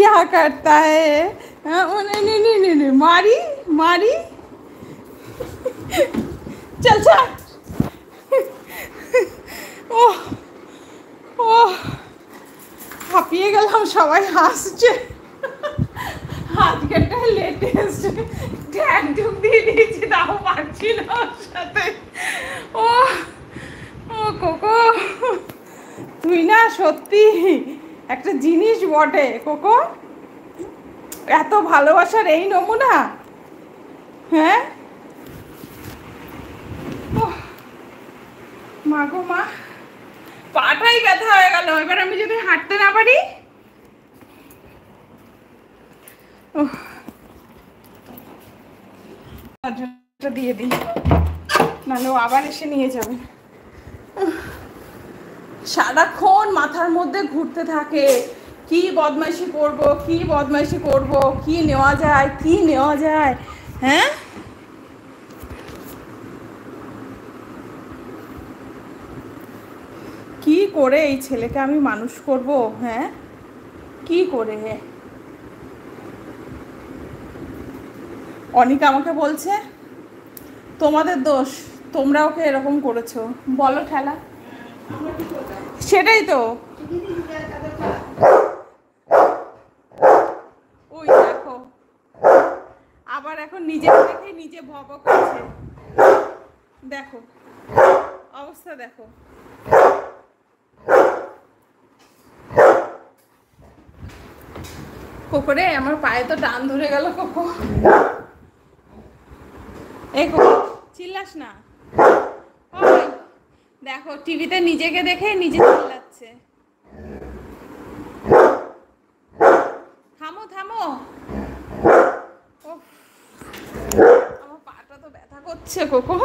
क्या करता है? नहीं नहीं नहीं नहीं नहीं, मारी मारी, चल चल। ओह ওহ, হাঁপিয়ে গেলাম, সবাই হাসছে। আজকেরটা লেটেস্ট ট্যাগ ঢুক দিয়ে দিয়েছি, তাও পারছি না ওর সাথে। ও ও কোকো, তুই না সত্যি একটা জিনিস বটে কোকো, এত ভালোবাসার এই নমুনা। হ্যাঁ মা গো মা, পাটাই ব্যথা হয়ে গেল। এবার আমি যদি হাঁটতে না পারি, দিয়ে দিই, নাহলে ও আবার এসে নিয়ে যাবে। সারাক্ষণ মাথার মধ্যে ঘুরতে থাকে, কি বদমাইশি করব, কি বদমাইশি করব, কি নেওয়া যায়, কি নেওয়া যায়। হ্যাঁ কি করে এই ছেলেকে আমি মানুষ করব? হ্যাঁ কি করে? অনিকা আমাকে বলছে তোমাদের দোষ, তোমরা ওকে এরকম করেছো। বলো ঠেলা, সেটাই তো। ওই দেখো, আবার এখন নিজেকে দেখে নিজে ভব করছে। দেখো অবস্থা, দেখো। কোকো রে, আমার পায়ে তো টান ধরে গেল কোকো। এই কোকো চিল্লাস না। ওই দেখো, টিভিতে নিজেকে দেখে নিজে চিল্লাচ্ছে। থামো থামো, আমার পাটা তো ব্যথা করছে কোকো।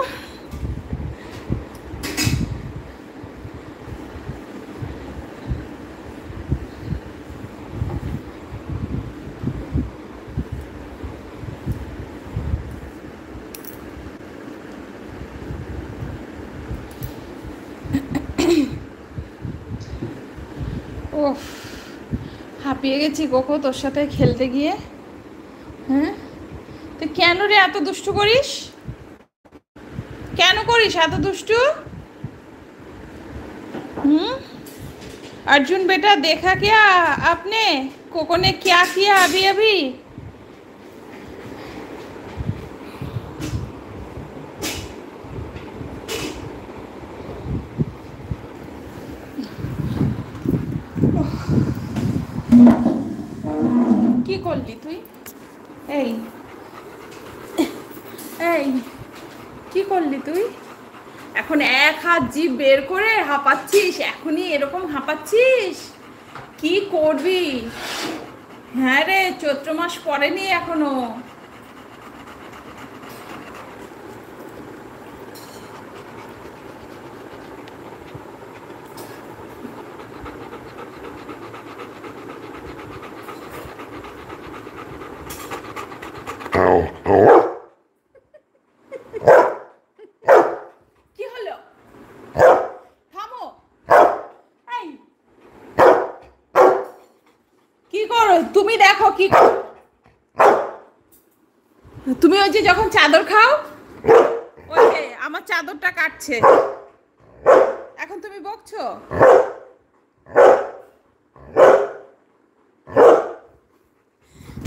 ওহ, হাঁপিয়ে গেছি কোকো তোর সাথে খেলতে গিয়ে। হ্যাঁ তুই কেন রে এত দুষ্টু করিস? কেন করিস এত দুষ্টু? अर्जुन बेटा, देखा क्या आपने कोको ने क्या किया अभी अभी? কি করলি তুই? এই এই কি করলি তুই? এখন এক হাত জিভ বের করে হাঁপাচ্ছিস, এখনই এরকম হাঁপাচ্ছিস, কি করবি? হ্যাঁ রে, চৈত্র মাস পড়েনি এখনো। তুমি দেখো কি, তুমি ওই যে যখন চাদর খাও, ওই যে আমার চাদরটা কাটছে, এখন তুমি বকছো।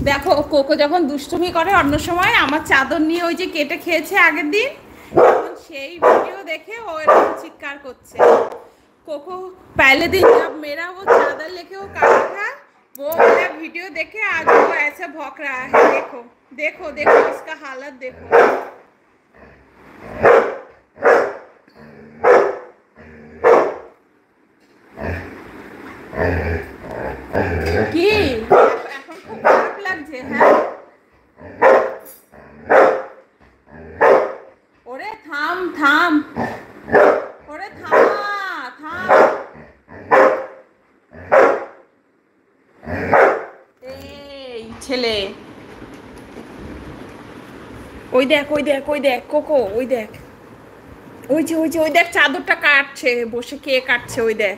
দেখো কোকো যখন দুষ্টুমি করে অন্য সময় আমার চাদর নিয়ে ওই যে কেটে খেয়েছে আগের দিন, এখন সেই ভিডিও দেখে ও এরকম চিৎকার করছে। कोको पहले दिन जब मेरा वो चादर लेके वो काटा था, वो मेरा वीडियो देखे आज वो ऐसे भौंक रहा है। देखो देखो देखो इसका हालत देखो। কি এখন খুব খারাপ লাগছে? হ্যাঁ ওরে থাম থাম, ওরে থামা থাম। এই ছেলে, ওই দেখ ওই দেখ ওই দেখ কোকো, ওই দেখ, ওই যে ওই যে ওই দেখ চাদরটা কাটছে বসে, কে কাটছে ওই দেখ।